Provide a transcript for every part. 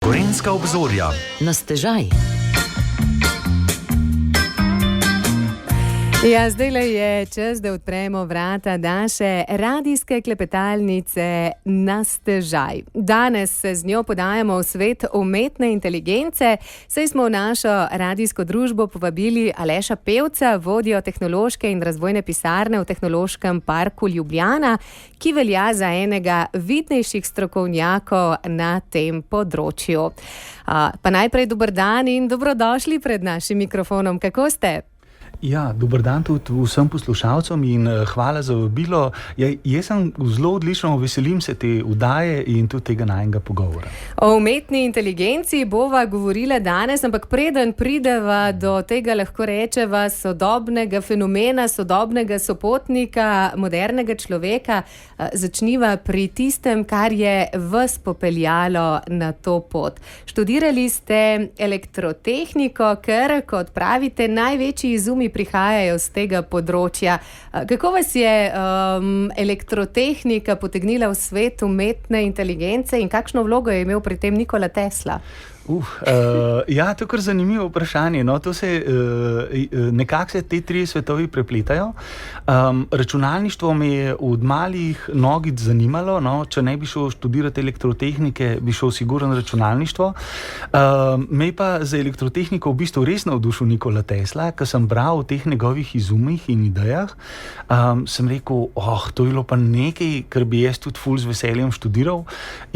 Gorenjska obzorja. Na stežaj. Ja, zdajle je čas, da odpremo vrata naše radijske klepetalnice Na stežaj. Danes se z njo podajamo v svet umetne inteligence, saj smo v našo radijsko družbo povabili Aleša Pevca, vodjo tehnološke in razvojne pisarne v Tehnološkem parku Ljubljana, ki velja za enega vidnejših strokovnjakov na tem področju. Pa najprej dober dan in dobrodošli pred našim mikrofonom. Kako ste? Ja, dober dan tudi vsem poslušalcem in hvala za vabilo. Jaz sem zelo odlično, veselim se te vdaje in tudi tega najnega pogovora. O umetni inteligenci bova govorila danes, ampak preden prideva do tega, lahko rečeva, sodobnega fenomena, sodobnega sopotnika, modernega človeka, začniva pri tistem, kar je vas popeljalo na to pot. Študirali ste elektrotehniko, ker, kot pravite, največji izumi prihajajo z tega področja. Kako vas je elektrotehnika potegnila v svet umetne inteligence in kakšno vlogo je imel pri tem Nikola Tesla? Ja, to je kar zanimivo vprašanje. No, to se, nekako se te tri svetovi prepletajo. Računalništvo me je od malih nogic zanimalo, no, če ne bi šel študirati elektrotehnike, bi šel sigurno računalništvo. Me pa za elektrotehniko v bistvu res navdušil Nikola Tesla, ker sem bral o teh njegovih izumih in idejah. Sem rekel, to je bilo pa nekaj, kar bi jaz tudi ful z veseljem študiral.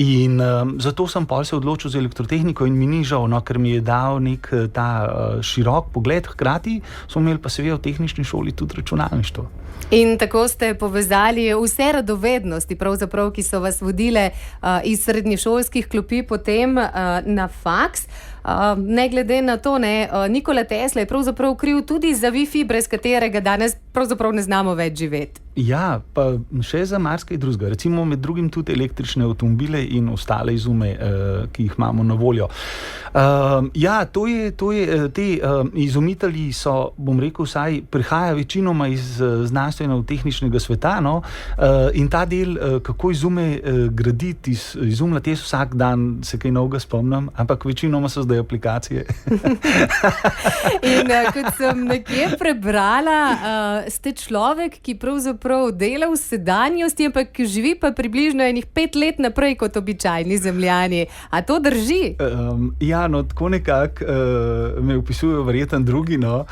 In zato sem pol se odločil za elektrotehniko in mi ni žal, no, ker mi je dal nek ta širok pogled, hkrati smo imeli pa seveda v tehnični šoli tudi računalništvo. In tako ste povezali vse radovednosti, pravzaprav, ki so vas vodile iz srednješolskih klopi potem na faks. Ne glede na to, Nikola Tesla je pravzaprav kriv tudi za Wi-Fi, brez katerega danes pravzaprav ne znamo več živeti. Ja, pa še za marsikaj drugega. Recimo med drugim tudi električne avtomobile in ostale izume, ki jih imamo na voljo. Ja, te izumitelji so, bom rekel, vsaj prihaja večinoma iz znanstveno-tehničnega sveta, no, in ta del, kako izume graditi, izumljati, jaz vsak dan se kaj novega spomnim, ampak večinoma so zdaj aplikacije. In kot sem nekje prebrala, ste človek, ki pravzaprav dela v sedanjosti, ampak živi pa približno 5 let naprej kot običajni zemljani. A to drži? Ja, no, tako nekako me opisujejo verjetno drugi, no.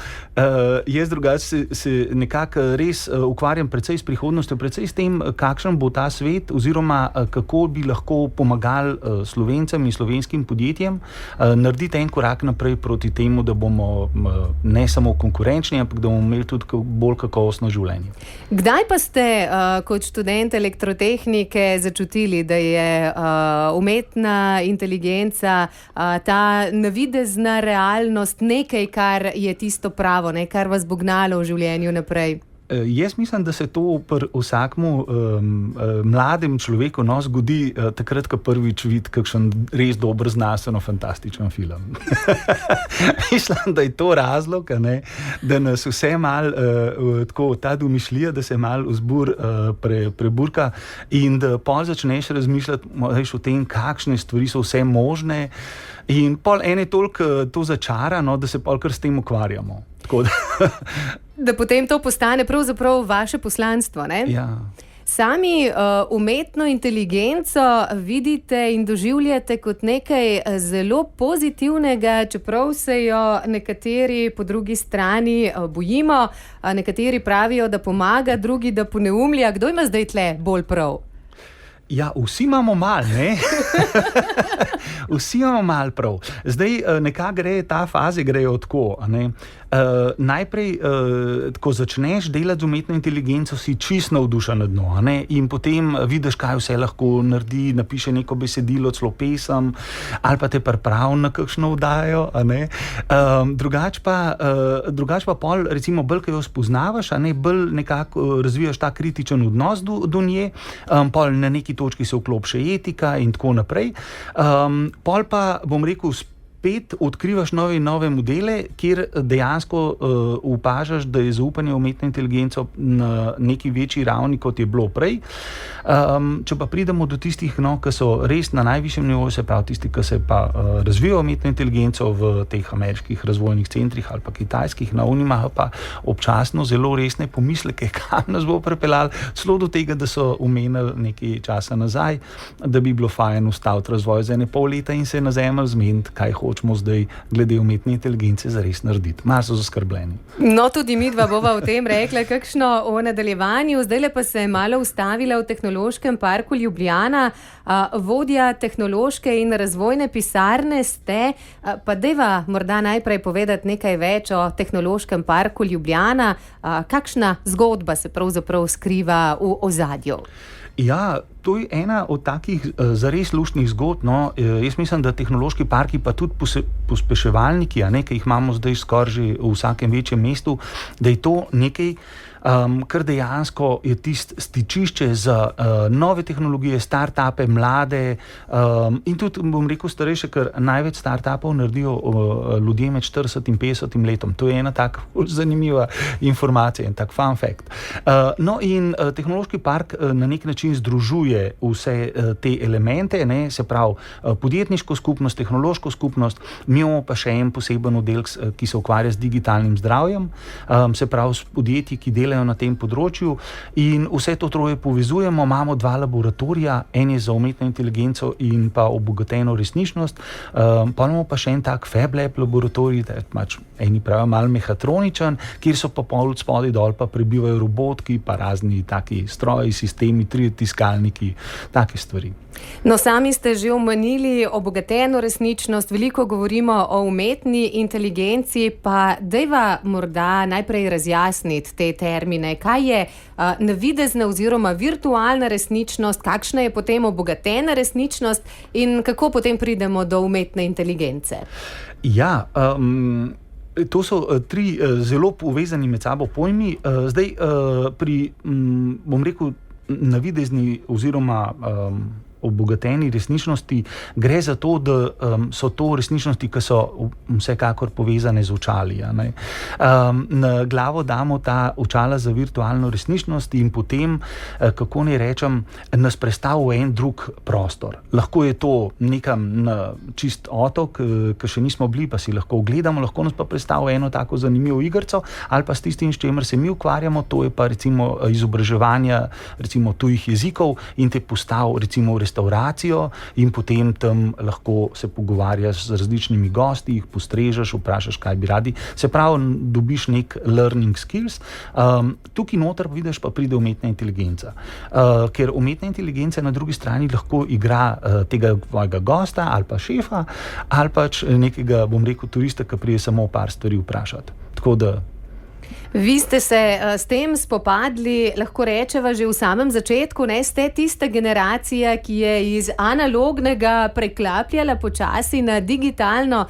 Jaz drugače se nekako res ukvarjam precej s prihodnostjo, precej s tem, kakšen bo ta svet, oziroma kako bi lahko pomagali Slovencem in slovenskim podjetjem narediti en korak naprej proti temu, da bomo ne samo konkurenčni, ampak da bomo imeli tudi bolj kakovostno življenje. Kdaj pa ste kot študent elektrotehnike začutili, da je umetna inteligenca, ta navidezna realnost nekaj, kar je tisto pravo, kar vas bo gnalo v življenju naprej? Jaz mislim, da se to pri vsakmu mladem človeku zgodi takrat, ko prvič vidi kakšen res dober znanstveno-fantastičen film. Mislim, da je to razlog, da nas vse malo, tako ta domišljija, da se malo vzbur preburka in da pol začneš razmišljati o tem, kakšne stvari so vse možne, in pol ene toliko to začara, da se pol kar s tem ukvarjamo. Da potem to postane pravzaprav vaše poslanstvo, ne? Ja. Sami umetno inteligenco vidite in doživljate kot nekaj zelo pozitivnega, čeprav se jo nekateri po drugi strani bojimo, nekateri pravijo, da pomaga, drugi, da poneumlja. Kdo ima zdaj tle bolj prav? Ja, vsi imamo mal, ne? Vsi imamo mal prav. Zdaj, nekako ta faze grejo tako, ne? Najprej, ko začneš delati z umetno inteligenco, si čisto navdušen nad njo, ne? In potem vidiš, kaj vse lahko naredi, napiše neko besedilo, celo pesem, ali pa te pripravi na kakšno vdajo, ne? Drugač pa pol, recimo, bolj, ko jo spoznavaš, bolj nekako razvijaš ta kritičen odnos do nje, pol na neki točki se vklop še etika in tako naprej. Pol pa, bom rekel, spet odkrivaš nove modele, kjer dejansko opažaš, da je zaupanje v umetno inteligenco na neki večji ravni, kot je bilo prej. Če pa pridemo do tistih, ki so res na najvišjem nivoju, se pravi tisti, ki se pa razvijajo umetno inteligenco v teh ameriških razvojnih centrih ali pa kitajskih, oni imajo pa občasno zelo resne pomisleke, kam nas bo pripeljali, celo do tega, da so omenili nekaj časa nazaj, da bi bilo fajn ustaviti razvoj za 1,5 leta in se na Zemlji zmeniti, kaj hočemo zdaj glede umetne inteligence zares narediti. Malo so zaskrbljeni. No, tudi midva bova o tem rekla kakšno o nadaljevanju. Zdajle pa se je malo ustavila v Tehnološkem parku Ljubljana. Vodja tehnološke in razvojne pisarne ste, pa deva morda najprej povedati nekaj več o Tehnološkem parku Ljubljana. Kakšna zgodba se pravzaprav skriva v ozadju? Ja, to je ena od takih zares luštnih zgodb. No. Jaz mislim, da tehnološki parki, pa tudi pospeševalniki, ki jih imamo zdaj skoraj že v vsakem večjem mestu, da je to nekaj, kar dejansko je tisto stičišče za nove tehnologije, start-upe, mlade in tudi, bom rekel, starejše, ker največ start-upov naredijo ljudje med 40 in 50 letom. To je ena taka zanimiva informacija in tak fun fact. No in tehnološki park na nek način združuje vse te elemente, se pravi podjetniško skupnost, tehnološko skupnost, mi imamo pa še en poseben oddelek, ki se ukvarja z digitalnim zdravjem, se pravi s podjetji, ki delajo na tem področju, in vse to troje povezujemo. Imamo 2 laboratorija, en je za umetno inteligenco in pa obogateno resničnost, pa imamo pa še en tak Fab Lab laboratorij, eni pravijo malo mehatroničen, kjer so pa pol od spodaj dol pa prebivajo robotki, pa razni taki stroji, sistemi, 3D tiskalniki, take stvari. No, sami ste že omenili obogateno resničnost, veliko govorimo o umetni inteligenci, pa dajva morda najprej razjasniti te termine. Kaj je navidezna oziroma virtualna resničnost, kakšna je potem obogatena resničnost in kako potem pridemo do umetne inteligence? Ja, to so 3 zelo povezani med sabo pojmi. Zdaj, pri, bom rekel, navidezni oziroma obogateni resničnosti gre za to, da so to resničnosti, ki so vsekakor povezane z očali. Na glavo damo ta očala za virtualno resničnost in potem, kako naj rečem, nas prestavi v en drug prostor. Lahko je to nekam na čist otok, ki še nismo bili, pa si lahko ogledamo, lahko nas pa prestavi eno tako zanimivo igrco, ali pa s tistim, s čemer se mi ukvarjamo, to je pa recimo izobraževanje recimo tujih jezikov in te postavi recimo v restauracijo in potem tam lahko se pogovarjaš z različnimi gosti, jih postrežeš, vprašaš, kaj bi radi. Se pravi, dobiš nek learning skills. Tukaj noter vidiš, pa pride umetna inteligenca. Ker umetna inteligenca na drugi strani lahko igra tega tvojega gosta ali pa šefa ali pač nekega, bom rekel, turista, ki pride samo par stvari vprašati. Tako da Vi ste se s tem spopadli, lahko rečeva, že v samem začetku, ste tista generacija, ki je iz analognega preklapljala počasi na digitalno.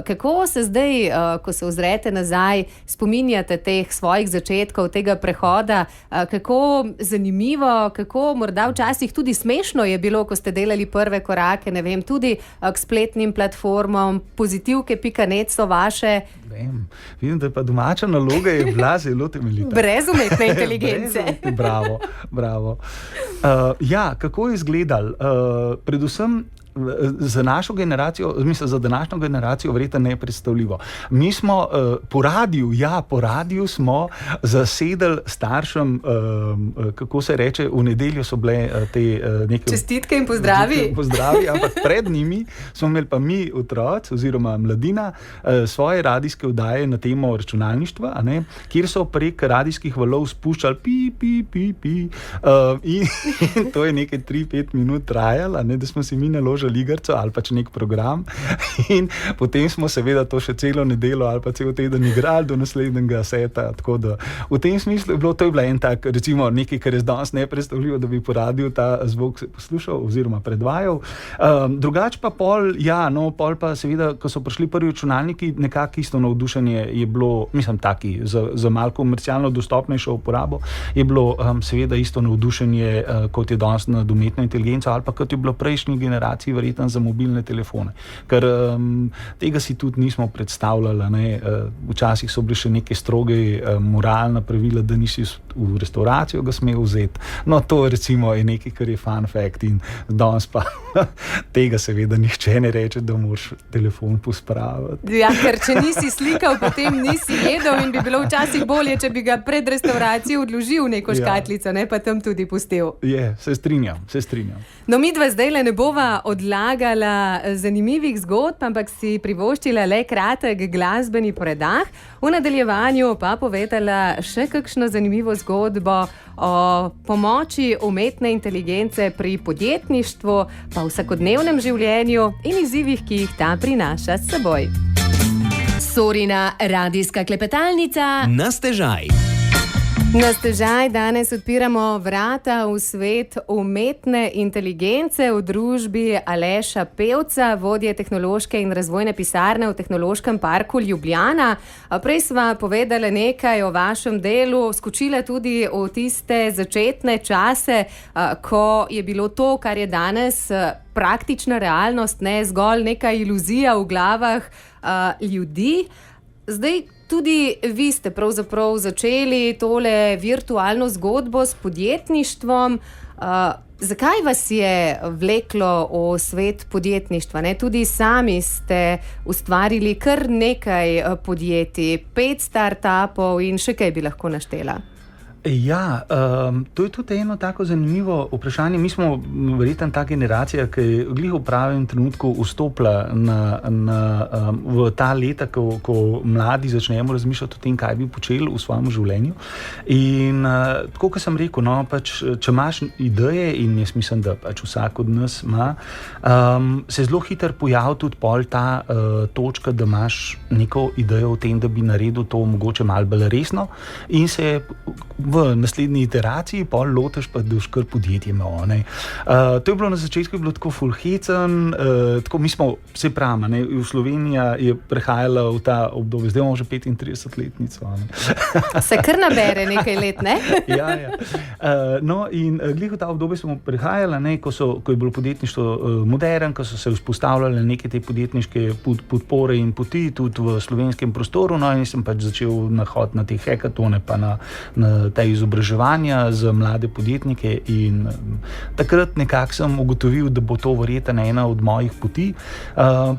Kako se zdaj, ko se ozrete nazaj, spominjate teh svojih začetkov, tega prehoda? Kako zanimivo, kako morda včasih tudi smešno je bilo, ko ste delali prve korake, ne vem, tudi k spletnim platformam, pozitivke.net so vaše? Vidim, da je pa domača naloga je bila zelo temeljita. Brez umetne inteligence. Bravo. Ja, kako je izgledal? Predvsem za našo generacijo, mislim, za današnjo generacijo verjetno nepredstavljivo. Mi smo po radiju smo zasedali staršem, kako se reče, v nedeljo so bile te neke čestitke in pozdravi, ampak pred njimi smo imeli pa mi otroci oziroma mladina svoje radijske oddaje na temo računalništva, kjer so prek radijskih valov spuščali pi. In to je nekaj 3-5 minut trajalo, da smo si mi naložili igrco ali pač nek program in potem smo seveda to še celo nedeljo ali pa cel teden igrali do naslednjega seta, tako da v tem smislu je bilo, to je bila en tak, recimo nekaj, kar je danes nepredstavljivo, da bi po radiju ta zvok poslušal oziroma predvajal. Drugač pa pol pa seveda, ko so prišli prvi računalniki, nekako isto navdušenje je bilo, mislim, taki, za malo komercialno dostopnejšo uporabo, je bilo seveda isto navdušenje, kot je danes nad umetno inteligenco ali pa kot je bilo prejšnji generaciji dosti verjeten za mobilne telefone. Ker tega si tudi nismo predstavljali. Ne? Včasih so bili še neke stroge moralna pravila, da nisi v restauracijo ga smel vzeti. No, to recimo je nekaj, kar je fun fact in danes pa tega seveda nihče ne reče, da moraš telefon pospraviti. Ja, ker če nisi slikal, potem nisi jedel in bi bilo včasih bolje, če bi ga pred restauracijo odložil v neko škatlico, ne pa tam tudi pustil. Se strinjam. No, midva zdajle ne bova odlagala zanimivih zgodb, ampak si privoščila le kratek glasbeni predah. V nadaljevanju pa povedala še kakšno zanimivo zgodbo o pomoči umetne inteligence pri podjetništvu, pa vsakodnevnem življenju in izzivih, ki jih ta prinaša s seboj. Sorina radijska klepetalnica Na stežaj. Na stežaj danes odpiramo vrata v svet umetne inteligence v družbi Aleša Pevca, vodje tehnološke in razvojne pisarne v Tehnološkem parku Ljubljana. Prej sva povedala nekaj o vašem delu, skočila tudi v tiste začetne čase, ko je bilo to, kar je danes praktična realnost, ne zgolj neka iluzija v glavah ljudi. Zdaj, tudi vi ste pravzaprav začeli tole virtualno zgodbo s podjetništvom. Zakaj vas je vleklo v svet podjetništva? Ne? Tudi sami ste ustvarili kar nekaj podjetij, 5 startupov in še kaj bi lahko naštela. Ja, to je tudi eno tako zanimivo vprašanje. Mi smo verjetno ta generacija, ki je glih v pravem trenutku vstopila v ta leta, ko mladi začnemo razmišljati o tem, kaj bi počeli v svojem življenju. In tako, kot sem rekel, no, pač, če imaš ideje, in jaz mislim, da pač vsak od nas ima, se zelo hitro pojavi tudi pol ta točka, da imaš neko idejo o tem, da bi naredil to mogoče malo bolj resno in se v naslednji iteraciji pol lotiš pa da boš kar podjetje imel. To je bilo na začetku tako fulhecen, tako mi smo, vse pravimo, v Slovenija je prehajala v ta obdobje, zdaj imamo že 35-letnico. Se kar nabere nekaj let, ne? Ja. No in glih v ta obdobje smo prehajali, ko je bilo podjetništvo modern, ko so se vzpostavljale neke te podjetniške podpore in poti tudi v slovenskem prostoru, no in sem pač začel nahod na te hekatone pa na izobraževanja za mlade podjetnike in takrat nekako sem ugotovil, da bo to verjetno ena od mojih poti.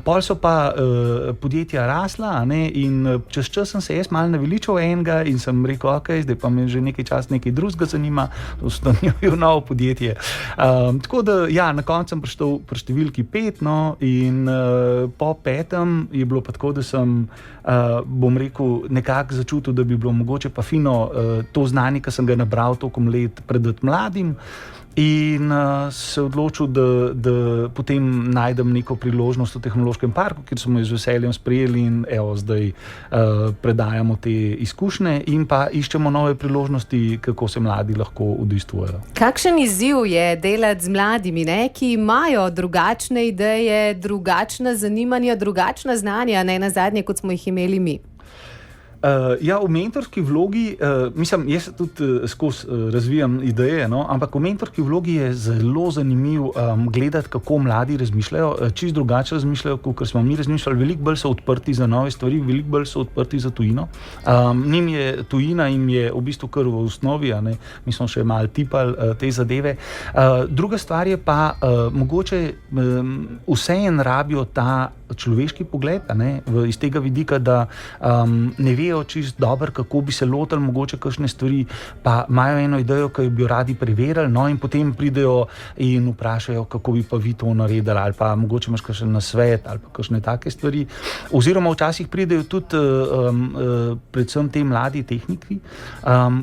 Pol so pa podjetja rasla, in čez čas sem se jaz malo naveličal enega in sem rekel, ok, zdaj pa me že nekaj čas nekaj drugega zanima, ustanovil novo podjetje. Tako da, ja, na koncu sem prišel pri številki 5, in po 5. je bilo pa tako, da sem, bom rekel, nekako začutil, da bi bilo mogoče pa fino to znanje, ki sem ga nabral tokom let, predati mladim, in se odločil, da potem najdem neko priložnost v Tehnološkem parku, kjer smo jo z veseljem sprejeli in zdaj predajamo te izkušnje in pa iščemo nove priložnosti, kako se mladi lahko udejstvujejo. Kakšen izziv je delati z mladimi, ki imajo drugačne ideje, drugačna zanimanja, drugačna znanja, ne nazadnje, kot smo jih imeli mi? Ja, v mentorski vlogi, mislim, jaz tudi skozi razvijam ideje, ampak v mentorski vlogi je zelo zanimiv gledati, kako mladi razmišljajo, čisto drugače razmišljajo, kot smo mi razmišljali. Veliko bolj so odprti za nove stvari, veliko bolj so odprti za tujino. Njim je tujina, jim je v bistvu kar v osnovi, mi smo še malo tipali te zadeve. Druga stvar je pa, mogoče vseeno rabijo ta človeški pogled, iz tega vidika, da ne vejo čisto dobro, kako bi se lotili mogoče kakšne stvari, pa imajo eno idejo, ki bi jo radi preverili, in potem pridejo in vprašajo, kako bi pa vi to naredili, ali pa mogoče imaš kakšen nasvet, ali pa kakšne take stvari. Oziroma včasih pridejo tudi predvsem te mladi tehniki,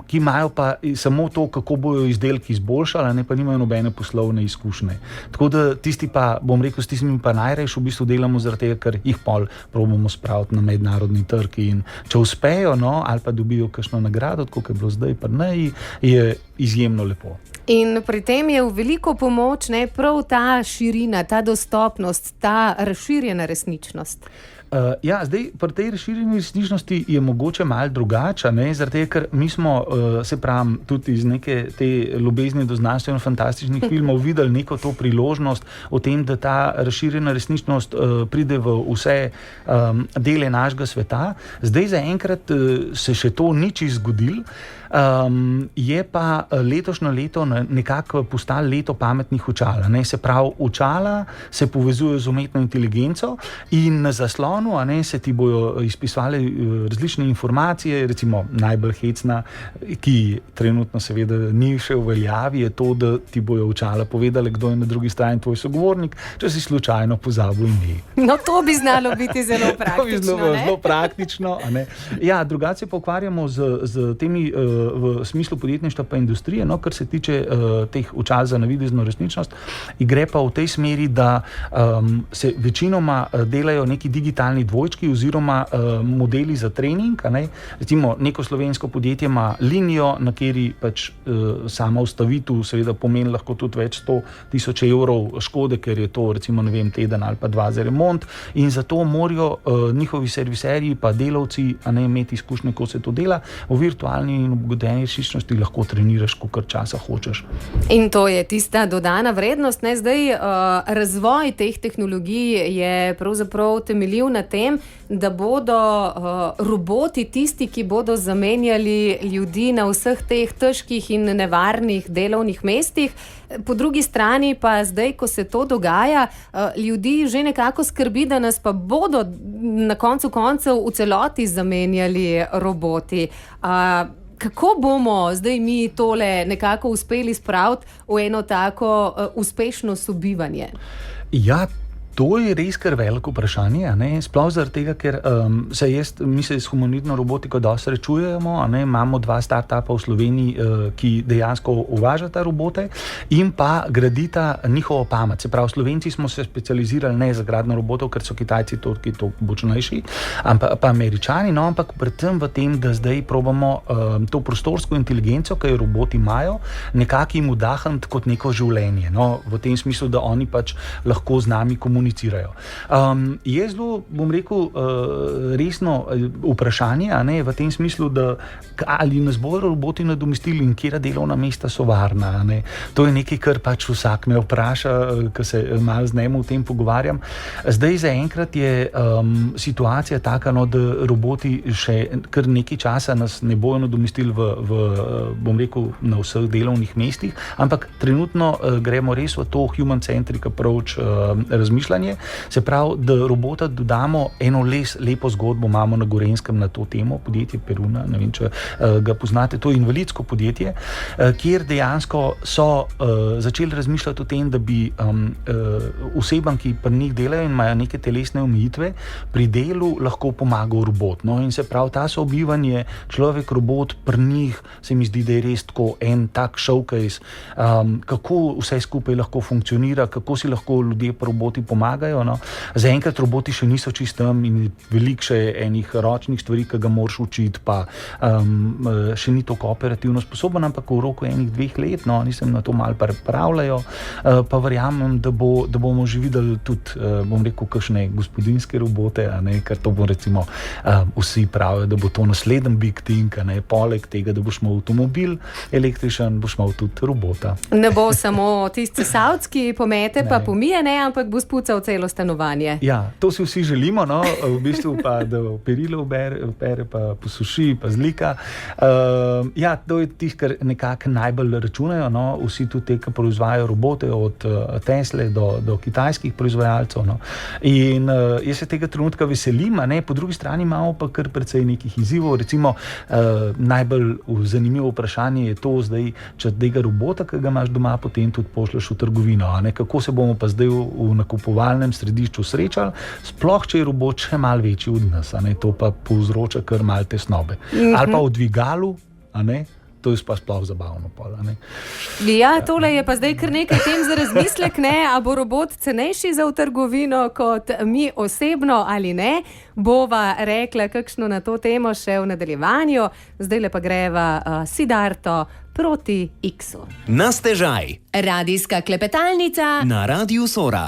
ki imajo pa samo to, kako bojo izdelki izboljšali, pa nimajo nobene poslovne izkušnje. Tako da tisti pa, bom rekel, s tistimi pa najrajši v bistvu delamo zaradi tega, ker jih pol probamo spraviti na mednarodni trg in če uspejo, ali pa dobijo kakšno nagrado, tako kot je bilo zdaj, pa ne, je izjemno lepo. In pri tem je v veliko pomoč prav ta širina, ta dostopnost, ta razširjena resničnost. Zdaj, pri tej razširjeni resničnosti je mogoče malo drugače, zaradi tega, ker mi smo, se pravim, tudi iz neke te ljubezni do znanstveno-fantastičnih filmov videli neko to priložnost o tem, da ta razširjena resničnost pride v vse dele našega sveta. Zdaj, zaenkrat se še to ni čisto zgodilo. Je pa letošnje leto nekako postalo leto pametnih očal. Se pravi, očala se povezujejo z umetno inteligenco in na zaslonu se ti bojo izpisovale različne informacije, recimo najbolj hecna, ki trenutno seveda ni še v veljavi, je to, da ti bojo očala povedale, kdo je na drugi strani tvoj sogovornik, če si slučajno pozabil ime. No, to bi znalo biti zelo praktično. To bi znalo zelo praktično. Ja, drugače pa ukvarjamo z temi v smislu podjetništva pa industrije, kar se tiče teh očal za navidezno resničnost, gre pa v tej smeri, da se večinoma delajo neki digitalni dvojčki oziroma modeli za trening. Recimo neko slovensko podjetje ima linijo, na kateri pač sama ustavitev seveda pomeni lahko tudi več 100,000 evrov škode, ker je to recimo teden ali pa 2 za remont, in zato morajo njihovi serviserji pa delavci imeti izkušnje, ko se to dela. V virtualni in obgodeni resničnosti lahko treniraš, kolikor časa hočeš. In to je tista dodana vrednost. Zdaj, razvoj teh tehnologij je pravzaprav temeljil na tem, da bodo roboti tisti, ki bodo zamenjali ljudi na vseh teh težkih in nevarnih delovnih mestih. Po drugi strani pa zdaj, ko se to dogaja, ljudi že nekako skrbi, da nas pa bodo na koncu koncev v celoti zamenjali roboti. Kako bomo zdaj mi tole nekako uspeli spraviti v eno tako uspešno sobivanje? Ja, to je res kar veliko vprašanje, sploh zaradi tega, ker mi se s humanoidno robotiko dosti srečujemo, imamo 2 startupa v Sloveniji, ki dejansko uvažata robote in pa gradita njihovo pamet. Se pravi, Slovenci smo se specializirali ne za gradnjo robotov, ker so Kitajci to močnejši, pa Američani, ampak predvsem v tem, da zdaj probamo to prostorsko inteligenco, ki jo roboti imajo, nekako jim vdahniti kot neko življenje. V tem smislu, da oni pač lahko z nami komunicirajo. Je zelo, bom rekel, resno vprašanje, v tem smislu, da ali nas bodo roboti nadomestili in katera delovna mesta so varna. To je nekaj, kar pač vsak me vpraša, ko se malo z njim o tem pogovarjam. Zdaj zaenkrat je situacija taka, da roboti še kar nekaj časa nas ne bojo nadomestili bom rekel, na vseh delovnih mestih, ampak trenutno gremo res v to human-centric approach razmišljanje. Se pravi, da robota dodamo eno lepo zgodbo, imamo na Gorenjskem na to temo, podjetje Peruna, ne vem, če ga poznate, to je invalidsko podjetje, kjer dejansko so začeli razmišljati o tem, da bi osebam, ki pri njih delajo in imajo neke telesne omejitve, pri delu lahko pomagal robot. In se pravi, ta sobivanje človek-robot pri njih se mi zdi, da je res tako en tak showcase, kako vse skupaj lahko funkcionira, kako si lahko ljudje pa roboti pomagajo. Zaenkrat roboti še niso čisto tam in veliko še enih ročnih stvari, ki ga moraš učiti, pa še ni toliko operativno sposoben, ampak v roku 1-2 let, oni se na to malo pripravljajo, pa verjamem, da bomo že videli tudi, bom rekel, kakšne gospodinjske robote, ker to bo recimo vsi pravijo, da bo to naslednji big thing, poleg tega, da boš imel avtomobil električen, boš imel tudi robota. Ne bo samo tisti savtski pomete pa pomije, ampak bo spucal celo stanovanje. Ja, to si vsi želimo, v bistvu pa, da perilo opere, pa posuši, pa zlika. Ja, to je tih, kar nekako najbolj računajo, vsi tudi te, ki proizvajajo robote, od Tesle do kitajskih proizvajalcev. In jaz se tega trenutka veselim, po drugi strani imamo pa kar precej nekih izzivov. Recimo, najbolj zanimivo vprašanje je to zdaj, če tega robota, ki ga imaš doma, potem tudi pošlješ v trgovino. Kako se bomo pa zdaj v nakupovalnem središču srečali, sploh če je robot še malo večji od nas, to pa povzroča kar malo tesnobe. Ali pa v dvigalu, to je pa sploh zabavno. Ja, tole je pa zdaj kar nekaj tem za razmislek, ne? A bo robot cenejši za v trgovino kot mi osebno ali ne? Bova rekla kakšno na to temo še v nadaljevanju. Zdaj pa greva Siddharto proti X-u. Na stežaj. Radijska klepetalnica Na Radiu Sora.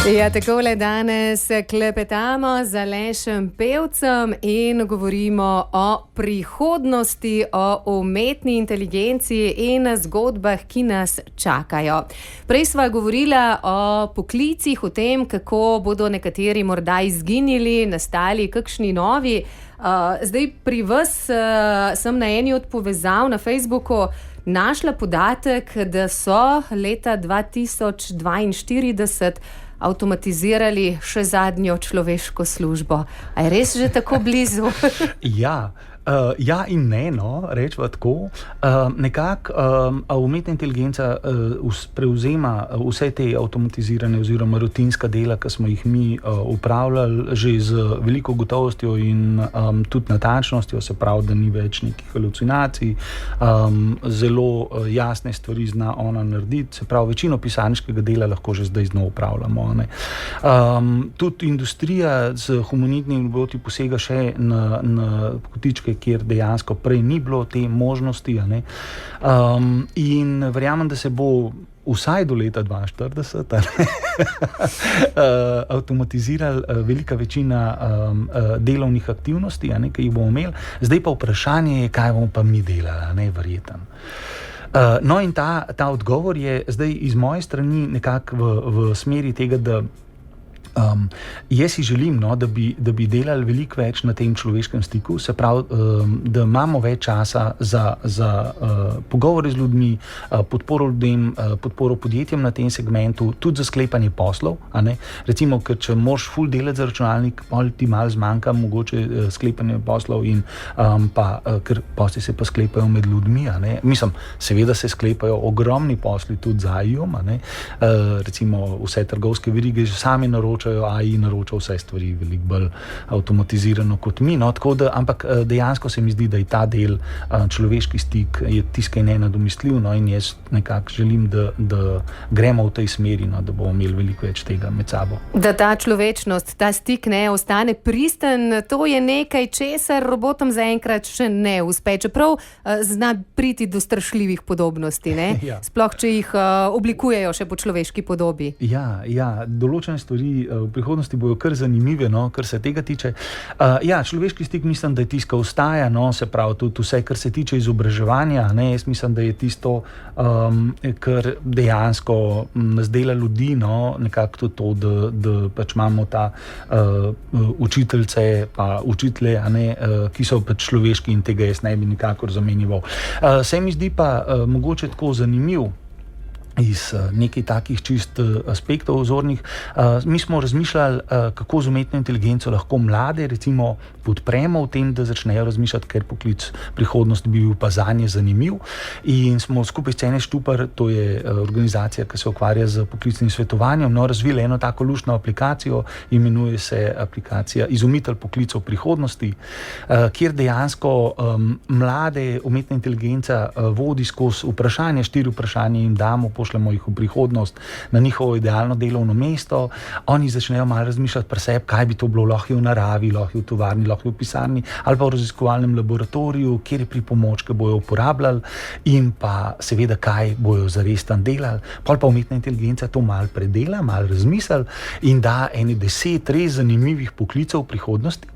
Ja, takole danes klepetamo z Alešem Pevcem in govorimo o prihodnosti, o umetni inteligenci in zgodbah, ki nas čakajo. Prej sva govorila o poklicih, o tem, kako bodo nekateri morda izginili, nastali kakšni novi. Zdaj pri vas sem na eni od povezav na Facebooku našla podatek, da so leta 2042 avtomatizirali še zadnjo človeško službo. A je res že tako blizu? Ja in ne, no, rečva tako. Nekako umetna inteligenca prevzema vse te avtomatizirane oziroma rutinska dela, ki smo jih mi upravljali že z veliko gotovostjo in tudi natančnostjo, se pravi, da ni več nekih halucinacij, zelo jasne stvari zna ona narediti, se pravi, večino pisarniškega dela lahko že zdaj z njo upravljamo. Tudi industrija z humanoidnimi roboti posega še na kotičke, kjer dejansko prej ni bilo te možnosti. In verjamem, da se bo vsaj do leta 2040 avtomatizirala velika večina delovnih aktivnosti, ki jih bomo imeli. Zdaj pa vprašanje je, kaj bomo pa mi delali, verjetno. No in ta odgovor je zdaj iz moje strani nekako v smeri tega, da jaz si želim, da bi delali veliko več na tem človeškem stiku, se pravi, da imamo več časa za pogovore z ljudmi, podporo ljudem, podporo podjetjem na tem segmentu, tudi za sklepanje poslov. Recimo, ker če moraš ful delati za računalnik, ti malo zmanjka mogoče sklepanje poslov in ker posli se pa sklepajo med ljudmi. Mislim, seveda se sklepajo ogromni posli tudi za AI-om. Recimo, vse trgovske verige že sami naročajo, AI naroča vse stvari veliko bolj avtomatizirano kot mi. Ampak dejansko se mi zdi, da je ta del človeški stik je tiskaj nenadomestljiv, in jaz nekako želim, da gremo v tej smeri, da bomo imeli veliko več tega med sabo. Da ta človečnost, ta stik ostane pristen, to je nekaj, česar robotom zaenkrat še ne uspe, čeprav zna priti do strašljivih podobnosti, Ja. Sploh, če jih oblikujejo še po človeški podobi. Ja, določene stvari v prihodnosti bojo kar zanimive, kar se tega tiče. Človeški stik mislim, da je tisto, kar ostaja, se pravi tudi vse, kar se tiče izobraževanja. Jaz mislim, da je tisto, kar dejansko nas dela ljudi, nekako tudi to, da pač imamo ta učiteljice pa učitelje, ki so pač človeški in tega jaz ne bi nikakor zamenjival. Se mi zdi pa mogoče tako zanimiv iz nekaj takih čist aspektov ozornih. Mi smo razmišljali, kako z umetno inteligenco lahko mlade recimo podpremo v tem, da začnejo razmišljati, ker poklic prihodnosti bi bil pa zanje zanimiv. In smo skupaj s Cene Štupar, to je organizacija, ki se ukvarja z poklicnim svetovanjem, razvili eno tako luštno aplikacijo, imenuje se aplikacija Izumitelj poklicov prihodnosti, kjer dejansko mlade umetna inteligenca vodi skozi vprašanje, 4 vprašanja jim damo, pošljemo jih v prihodnost na njihovo idealno delovno mesto, oni začnejo malo razmišljati pri sebi, kaj bi to bilo, lahko v naravi, lahko v tovarni, lahko v pisarni ali pa v raziskovalnem laboratoriju, kjer pripomočke bojo uporabljali in pa seveda, kaj bojo zares tam delali. Pol pa umetna inteligenca to malo predela, malo razmisli in da ene 10 res zanimivih poklicev v prihodnosti,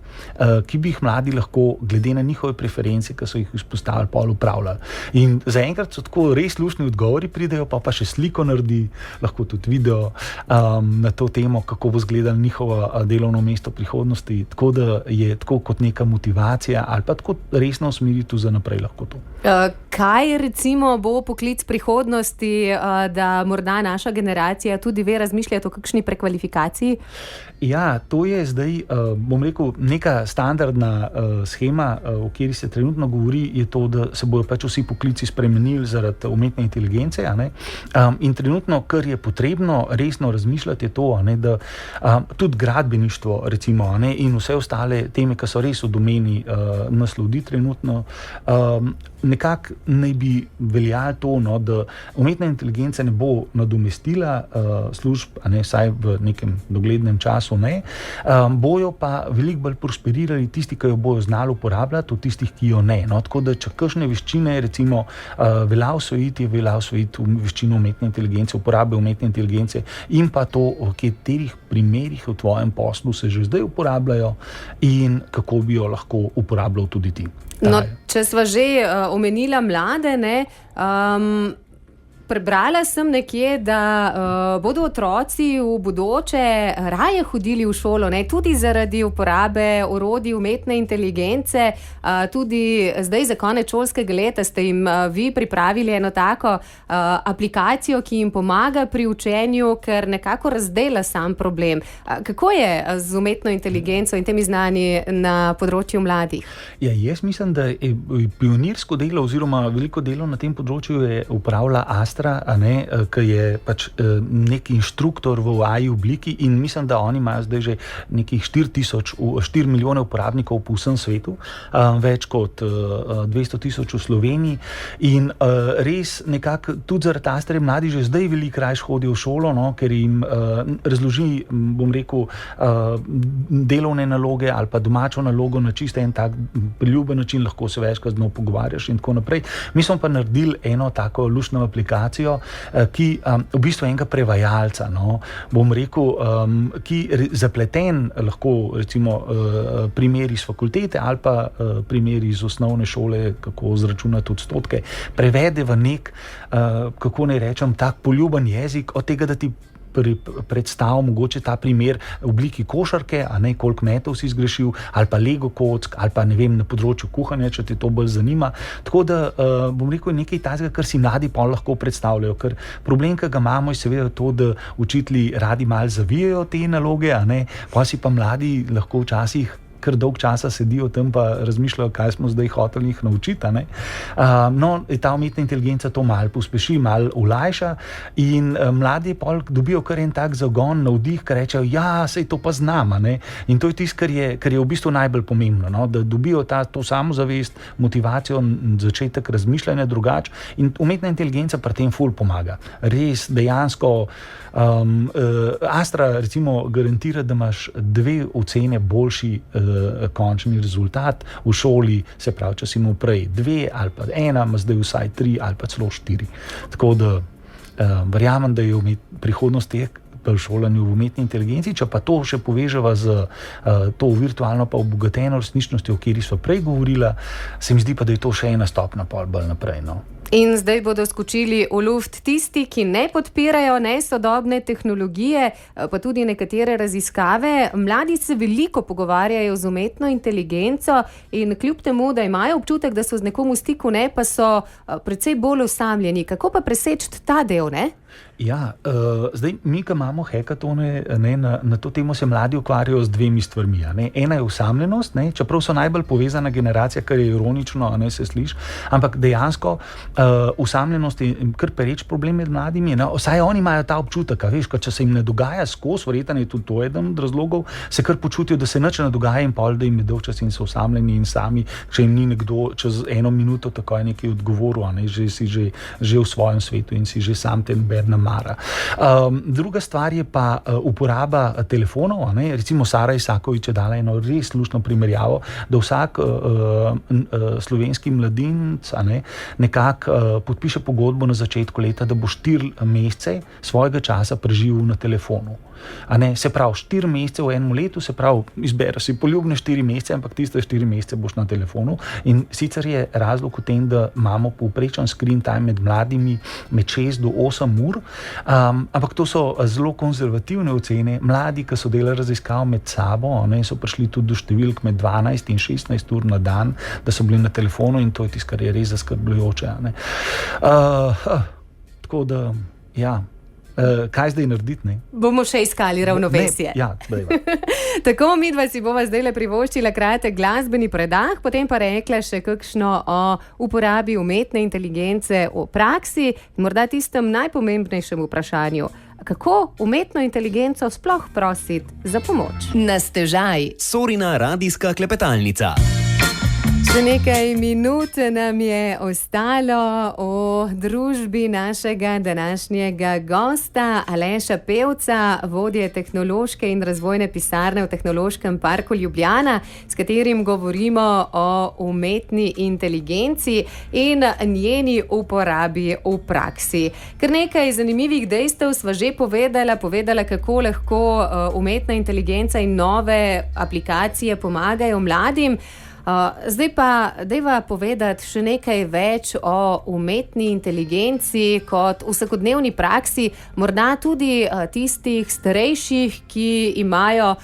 ki bi jih mladi lahko, glede na njihove preference, ki so jih vzpostavili, pol upravljali. In zaenkrat so tako res luštni odgovori, pridejo pa še sliko naredi, lahko tudi video na to temo, kako bo izgledalo njihovo delovno mesto prihodnosti, tako da je tako kot neka motivacija ali pa tako resno usmeritev za naprej lahko to. Kaj recimo bo poklic prihodnosti, da morda naša generacija tudi ve razmišljati o kakšni prekvalifikaciji? Ja, to je zdaj, bom rekel, nek neka standardna shema, o kateri se trenutno govori, je to, da se bodo pač vsi poklici spremenili zaradi umetne inteligence, a ne. In trenutno, kar je potrebno resno razmišljati, je to, a ne, da tudi gradbeništvo, recimo, a ne, in vse ostale teme, ki so res v domeni nas ljudi trenutno, nekako naj bi veljalo to, no, da umetna inteligenca ne bo nadomestila služb, a ne, vsaj v nekem doglednem času ne, bojo pa veliko bolj prosperirali tisti, ki jo bojo znali uporabljati, od tistih, ki jo ne. No, tako da, če kakšne veščine, recimo, velja osvojiti veščino umetne inteligence, uporabe umetne inteligence in pa to, v katerih primerih v tvojem poslu se že zdaj uporabljajo in kako bi jo lahko uporabljal tudi ti. No, če sva že omenila mlade, ne, prebrala sem nekje, da bodo otroci v bodoče raje hodili v šolo, ne, tudi zaradi uporabe orodij umetne inteligence. Tudi zdaj za konec šolskega leta ste jim vi pripravili eno tako aplikacijo, ki jim pomaga pri učenju, ker nekako razdela sam problem. Kako je z umetno inteligenco in temi znanji na področju mladih? Ja, jaz mislim, da je pionirsko delo oziroma veliko delo na tem področju je upravila Astra, a ne, ki je pač nek inštruktor v AI obliki in mislim, da oni imajo zdaj že nekih 4 milijone uporabnikov po vsem svetu, več kot 200,000 v Sloveniji in res nekako tudi zaradi Astre mladi že zdaj veliko rajš hodijo v šolo, no, ker jim razloži, bom rekel, delovne naloge ali pa domačo nalogo na čisto en tak priljubljen način, lahko se večkrat z njo pogovarjaš in tako naprej. Mi smo pa naredili eno tako luštno aplikacijo, ki v bistvu enega prevajalca, no, bom rekel, ki zapleten lahko recimo primeri iz fakultete ali pa primeri iz osnovne šole, kako zračunati odstotke, prevede v nek, kako naj rečem, tak poljuben jezik, od tega, da ti predstav mogoče ta primer v obliki košarke, a ne, koliko metov si zgrešil, ali pa Lego kock, ali pa ne vem, na področju kuhanja, če te to bolj zanima. Tako da, bom rekel, nekaj tazga, kar si mladi pol lahko predstavljajo, ker problem, ki ga imamo, je seveda to, da učitelji radi malo zavijajo te naloge, a ne, pa si pa mladi lahko včasih kar dolg časa sedijo tam pa razmišljajo, kaj smo zdaj hoteli jih naučiti, ne. No, ta umetna inteligenca to malo pospeši, malo olajša in mladi pol dobijo kar en tak zagon, navdih, ker rečejo, ja, sej to pa znam, ne. In to je tisto, kar je v bistvu najbolj pomembno, no, da dobijo to samozavest, motivacijo, začetek razmišljanja drugače in umetna inteligenca pri tem ful pomaga. Res, dejansko, Astra recimo garantira, da imaš 2 ocene boljši končni rezultat v šoli, se pravi, če si imel prej 2 ali pa 1, ima zdaj vsaj 3 ali pa celo 4. Tako da verjamem, da je prihodnost v šolanju v umetni inteligenci, če pa to še poveževa z to virtualno pa obogateno resničnostjo, o kateri sva prej govorila, se mi zdi pa, da je to še ena stopnja pol bolj naprej, no. In zdaj bodo skočili v luft tisti, ki ne podpirajo sodobne tehnologije, pa tudi nekatere raziskave. Mladi se veliko pogovarjajo z umetno inteligenco in kljub temu, da imajo občutek, da so z nekom v stiku, ne, pa so precej bolj osamljeni. Kako pa preseči ta del, ne? Ja, zdaj mi, ki imamo hekatone, ne, na to temo se mladi ukvarjajo z 2 stvarmi, ne. Ena je osamljenost, ne, čeprav so najbolj povezana generacija, kar je ironično, ne, se sliši, ampak dejansko osamljenost je kar pereč problem med mladimi, ne. Vsaj oni imajo ta občutek, veš, če se jim ne dogaja skozi, verjetno je tudi to eden od razlogov, se kar počutijo, da se nič ne dogaja in pol, da jim je dolgčas in so osamljeni in sami, če jim ni nekdo čez 1 minuto takoj nekaj odgovoril, ne, že si že v svojem svetu in si že sam te noben mara. Druga stvar je pa uporaba telefonov, ne. Recimo Sara Isakovič je dala eno res luštno primerjavo, da vsak slovenski mladinec, ne, nekako podpiše pogodbo na začetku leta, da bo 4 mesece svojega časa preživel na telefonu. A ne, se pravi, 4 mesece v enem letu, se pravi, izbere si poljubne 4 mesece, ampak tiste 4 mesece boš na telefonu. In sicer je razlog v tem, da imamo povprečen screen time med mladimi med 6 do 8 ur, ampak to so zelo konzervativne ocene. Mladi, ki so delali raziskav med sabo, ne, so prišli tudi do številk med 12 in 16 ur na dan, da so bili na telefonu in to je tisto, kar je res zaskrbljujoče. Tako da, ja. Kaj zdaj narediti? Ne? Bomo še iskali ravnovesje. Ja, Tako, midva si bova zdaj privoščila kratek glasbeni predah, potem pa rekla še kakšno o uporabi umetne inteligence v praksi, morda tistem najpomembnejšem vprašanju. Kako umetno inteligenco sploh prositi za pomoč? Na stežaj. Sorina radijska klepetalnica. Še nekaj minut nam je ostalo v družbi našega današnjega gosta, Aleša Pevca, vodje tehnološke in razvojne pisarne v Tehnološkem parku Ljubljana, s katerim govorimo o umetni inteligenci in njeni uporabi v praksi. Ker nekaj zanimivih dejstev sva že povedala, kako lahko umetna inteligenca in nove aplikacije pomagajo mladim. Zdaj pa dajva povedati še nekaj več o umetni inteligenci kot vsakodnevni praksi, morda tudi tistih starejših, ki imajo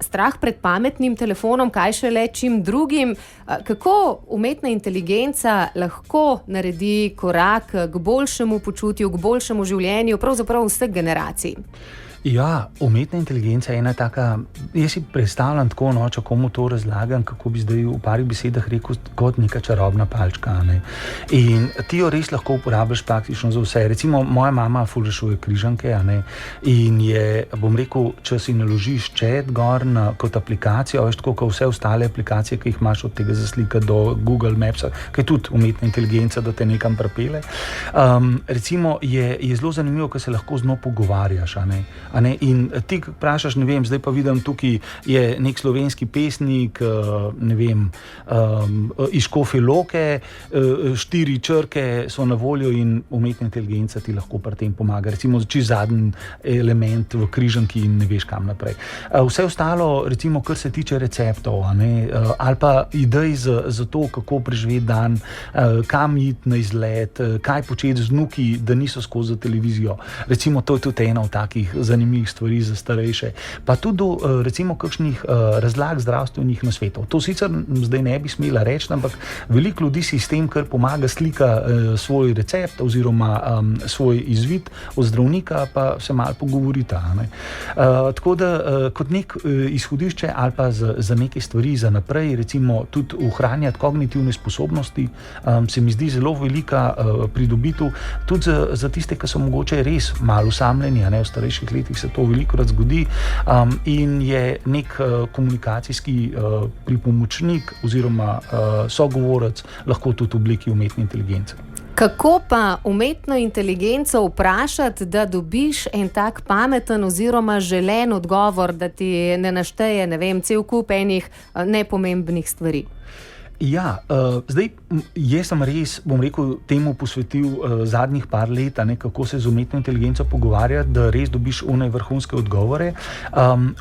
strah pred pametnim telefonom, kaj šele čim drugim. Kako umetna inteligenca lahko naredi korak k boljšemu počutju, k boljšemu življenju, pravzaprav vseh generacij? Ja, umetna inteligenca je ena taka, jaz si predstavljam tako, če komu to razlagam, kako bi zdaj v parih besedah rekel, kot neka čarobna palčka. Ne? In ti jo res lahko uporabiš praktično za vse. Recimo, moja mama ful rešuje križanke, in je, bom rekel, če si naložiš chat gor kot aplikacijo, veš tako, kot vse ostale aplikacije, ki jih imaš od tega zaslika do Google Mapsa, ki je tudi umetna inteligenca, da te nekam pripelje. Recimo, je zelo zanimivo, ker se lahko z njo pogovarjaš, In ti vprašaš, ne vem, zdaj pa vidim, tukaj je nek slovenski pesnik, ne vem, iz Škofje Loke, 4 črke so na voljo in umetna inteligenca ti lahko pri tem pomaga. Recimo, čisto zadnji element v križanki in ne veš kam naprej. Vse ostalo, recimo, kar se tiče receptov, ali pa idej za to, kako preživeti dan, kam iti na izlet, kaj početi z vnuki, da niso skozi televizijo. Recimo, to je tudi ena od takih zanimivih stvari za starejše. Pa tudi do, recimo, kakšnih razlag zdravstvenih nasvetov. To sicer zdaj ne bi smela reči, ampak veliko ljudi si s tem, kar pomaga, slika svoj recept oziroma svoj izvid od zdravnika, pa se malo pogovorita. Tako da kot nek izhodišče ali pa za neke stvari za naprej, recimo tudi ohranjati kognitivne sposobnosti, se mi zdi zelo velika pridobitev, tudi za tiste, ki so mogoče res malo osamljeni, v starejših letih se to velikokrat zgodi, in je nek komunikacijski pripomočnik oziroma sogovorec lahko tudi v obliki umetne inteligence. Kako pa umetno inteligenco vprašati, da dobiš en tak pameten oziroma želen odgovor, da ti ne našteje, ne vem, cel kup enih nepomembnih stvari? Ja, zdaj, jaz sem res, bom rekel, temu posvetil zadnjih par let, kako se z umetno inteligenco pogovarjati, da res dobiš one vrhunske odgovore.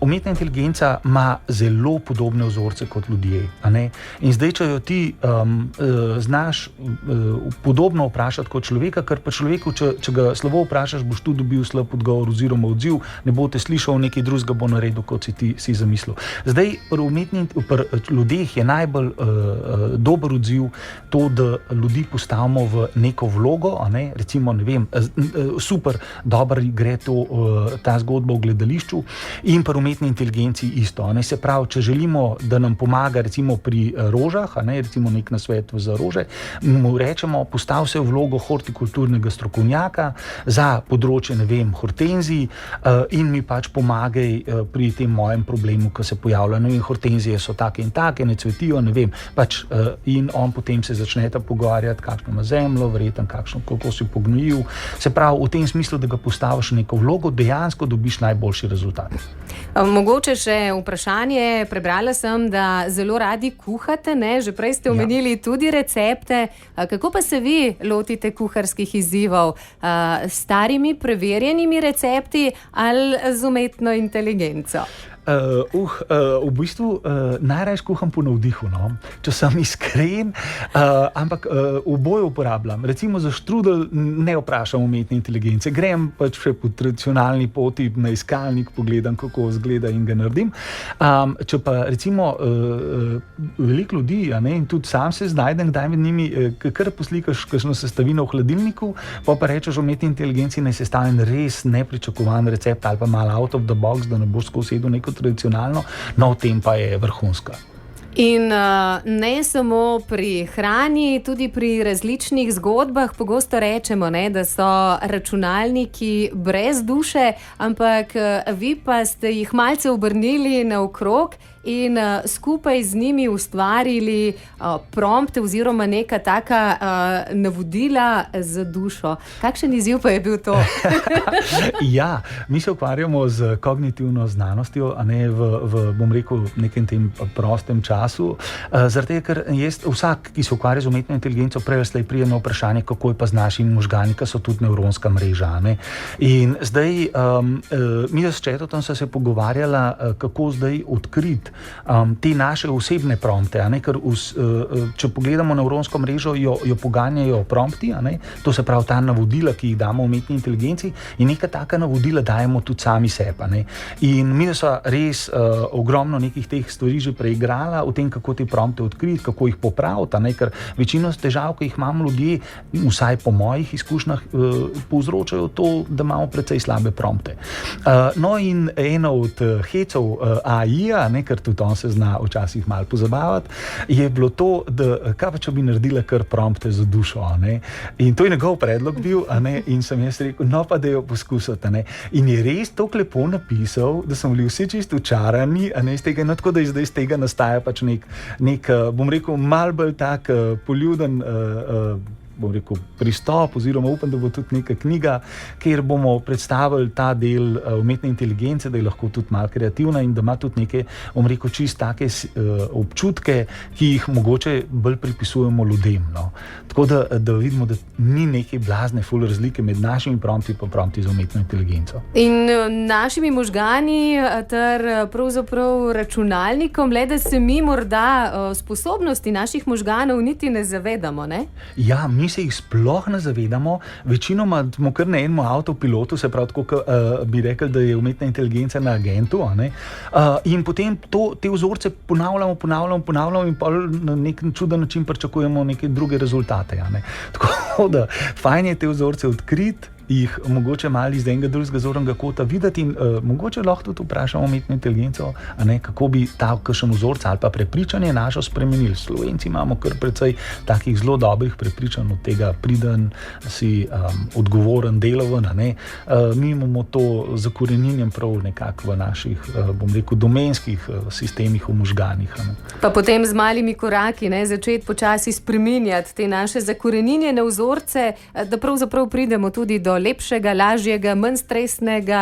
Umetna inteligenca ima zelo podobne vzorce kot ljudje. In zdaj, če jo ti znaš podobno vprašati kot človeka, ker pa človeku, če ga slabo vprašaš, boš tu dobil slab odgovor oziroma odziv, ne bo te slišal, nekaj drugega bo naredil, kot si ti zamislil. Zdaj, pri ljudeh je najbolj dober odziv to, da ljudi postavimo v neko vlogo, recimo, ne vem, super, dobro gre ta zgodba v gledališču, in pri umetni inteligenci isto. Se pravi, če želimo, da nam pomaga recimo pri rožah, recimo nek nasvet za rože, mu rečemo, postav se v vlogo hortikulturnega strokovnjaka za področje, ne vem, hortenzij, in mi pač pomagaj pri tem mojem problemu, ki se pojavlja. Ne vem, hortenzije so take in take, ne cvetijo, ne vem, pač in on potem se začneta pogovarjati, kakšno ima zemljo, verjetno kako si pognojil. Se pravi, v tem smislu, da ga postaviš v neko vlogo, dejansko dobiš najboljši rezultat. Mogoče še vprašanje, prebrala sem, da zelo radi kuhate, že prej ste omenili tudi recepte. Kako pa se vi lotite kuharskih izzivov? S starimi preverjenimi recepti ali z umetno inteligenco? V bistvu najraje kuham po navdihu, no? Če sem iskren, ampak oboje uporabljam. Recimo za štrudel ne vprašam umetne inteligence, grem pač še po tradicionalni poti na iskalnik, pogledam, kako izgleda in ga naredim. Če pa recimo veliko ljudi, in tudi sam se znajdem, kdaj med njimi, kar poslikaš kakšno sestavino v hladilniku, pa rečeš umetni inteligenci, naj sestavim res nepričakovan recept ali pa malo out of the box, da ne boš skozi jedel neko tradicionalno, no v tem pa je vrhunska. In ne samo pri hrani, tudi pri različnih zgodbah pogosto rečemo, da so računalniki brez duše, ampak vi pa ste jih malce obrnili naokrog in skupaj z njimi ustvarili prompte oziroma neka taka navodila za dušo. Kakšen izziv pa je bil to? Ja, mi se ukvarjamo z kognitivno znanostjo, a ne bom rekel, nekem tem prostem času. Zaradi tega, ker vsak, ki se ukvarja z umetno inteligenco, prej ali slej pride na vprašanje, kako je pa z našimi možgani, ki so tudi nevronska mreža. Ne? In zdaj, mi s Četotom sva se pogovarjala, kako zdaj odkriti te naše osebne prompte, ker če pogledamo nevronsko mrežo, jo poganjajo prompti, to se pravi ta navodila, ki jih damo umetni inteligenci, in neka taka navodila dajemo tudi sami sebi. In mi sva res ogromno nekih teh stvari že preigrala v tem, kako te prompte odkriti, kako jih popraviti, ker večino težav, ki jih imamo ljudje, vsaj po mojih izkušnjah, povzročajo to, da imamo precej slabe prompte. No in eno od hecov AI-ja, ker tudi on se zna včasih malo pozabavati, je bilo to, da kaj pa če bi naredila kar prompte za dušo. In to je njegov predlog bil, in sem jaz rekel, no pa da jo poskusite. In je res tako lepo napisal, da smo bili vsi čisto očarani, iz tega, tako da zdaj iz tega nastaja pač nek, bom rekel, mal bolj tak poljuden pristop, oziroma upam, da bo tudi neka knjiga, kjer bomo predstavili ta del umetne inteligence, da je lahko tudi malo kreativna in da ima tudi neke, bom rekel, čist take občutke, ki jih mogoče bolj pripisujemo ljudem. No. Tako da vidimo, da ni neke blazne ful razlike med našimi prompti pa prompti za umetno inteligenco. In našimi možgani ter pravzaprav računalnikom, le da se mi morda sposobnosti naših možganov niti ne zavedamo, ne? Ja, mi se jih sploh ne zavedamo, večinoma smo kar na enem avtopilotu, se pravi, tako bi rekli, da je umetna inteligenca na agentu, in potem te vzorce ponavljamo in pa na nek čuden način pričakujemo neke druge rezultate. Tako da fajn je te vzorce odkriti, jih mogoče malo iz enega drugega zornega kota videti in mogoče lahko tudi vprašamo umetno inteligenco, kako bi ta kakšen vzorc ali pa prepričanje našo spremenili. Slovenci imamo kar precej takih zelo dobrih prepričanj, od tega priden, si odgovoren, deloven, mi imamo to zakoreninjen prav nekako v naših, bom rekel, domenskih sistemih v možganih. Pa potem z malimi koraki, začeti počasi spreminjati te naše zakoreninjene vzorce, da pravzaprav pridemo tudi do lepšega, lažjega, manj stresnega,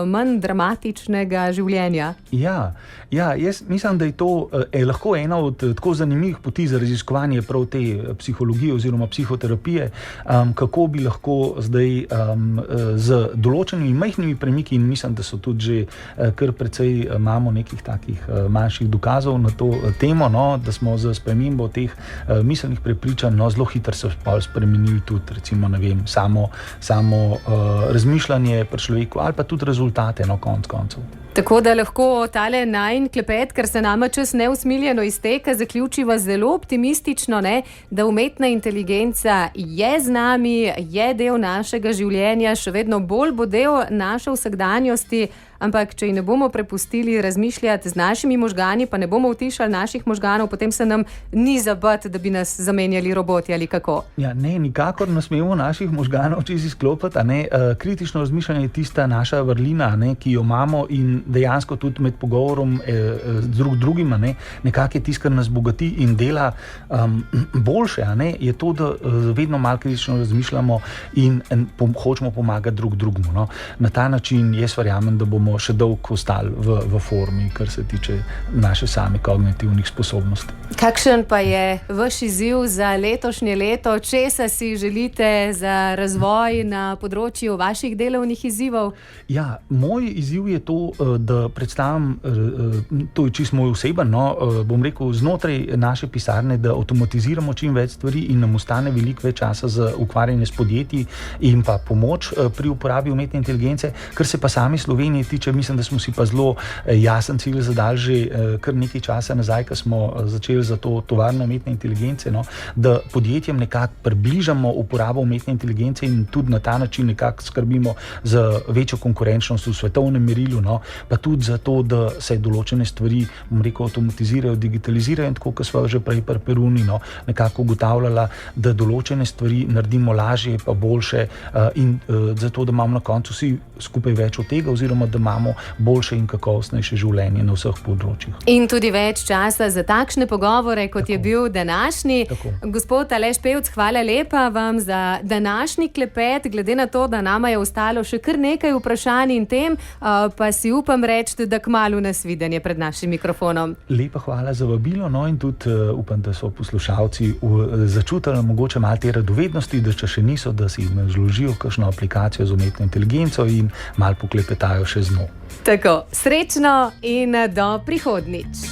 manj dramatičnega življenja. Ja, jaz mislim, da je to lahko ena od tako zanimivih poti za raziskovanje prav te psihologije oziroma psihoterapije, kako bi lahko zdaj z določenimi majhnimi premiki, in mislim, da so tudi že kar precej imamo nekih takih manjših dokazov na to temo, da smo z spremembo teh miselnih prepričanj zelo hitro se spremenili tudi, recimo, ne vem, samo razmišljanje pri človeku ali pa tudi rezultate konec koncev. Tako da lahko tale najin klepet, ker se nama čas neusmiljeno izteka, zaključiva zelo optimistično, da umetna inteligenca je z nami, je del našega življenja, še vedno bolj bo del naše vsakdanjosti, ampak če ji ne bomo prepustili razmišljati z našimi možgani, pa ne bomo utišali naših možganov, potem se nam ni zabat, da bi nas zamenjali roboti ali kako. Ja, ne, nikakor ne smemo naših možganov čez izklopiti, kritično razmišljanje je tista naša vrlina, ki jo imamo in dejansko tudi med pogovorom z drugim, nekako je tisto, kar nas bogati in dela boljše, je to, da vedno malo kritično razmišljamo in hočemo pomagati drugemu. Na ta način jaz verjamem, da bomo bomo še dolgo ostali v formi, kar se tiče naše same kognitivnih sposobnosti. Kakšen pa je vaš izziv za letošnje leto? Česa si želite za razvoj na področju vaših delovnih izzivov? Ja, moj izziv je to, da predstavim, to je čisto moj oseben, bom rekel, znotraj naše pisarne, da avtomatiziramo čim več stvari in nam ostane veliko več časa za ukvarjanje s podjetji in pa pomoč pri uporabi umetne inteligence. Kar se pa sami Slovenije tiče, mislim, da smo si pa zelo jasen cilj zadali že kar nekaj časa nazaj, ko smo začeli za to tovarno umetne inteligence, da podjetjem nekako približamo uporabo umetne inteligence in tudi na ta način nekako skrbimo za večjo konkurenčnost v svetovnem merilu, pa tudi za to, da se določene stvari, bom rekel, avtomatizirajo, digitalizirajo in tako, kot smo že prej pri Peruni, nekako ugotavljala, da določene stvari naredimo lažje pa boljše in zato, da imamo na koncu vsi skupaj več od tega oziroma da imamo boljše in kakovostnejše življenje na vseh področjih. In tudi več časa za takšne pogovore, kot je bil današnji. Gospod Aleš Pevc, hvala lepa vam za današnji klepet. Glede na to, da nama je ostalo še kar nekaj vprašanj in tem, pa si upam reči, da kmalu nasvidenje pred našim mikrofonom. Lepa hvala za vabilo, in tudi upam, da so poslušalci začutili mogoče malo te radovednosti, da če še niso, da si zložijo kakšno aplikacijo z umetno inteligenco in malo poklepetajo še z njo. Tako, srečno in do prihodnjič.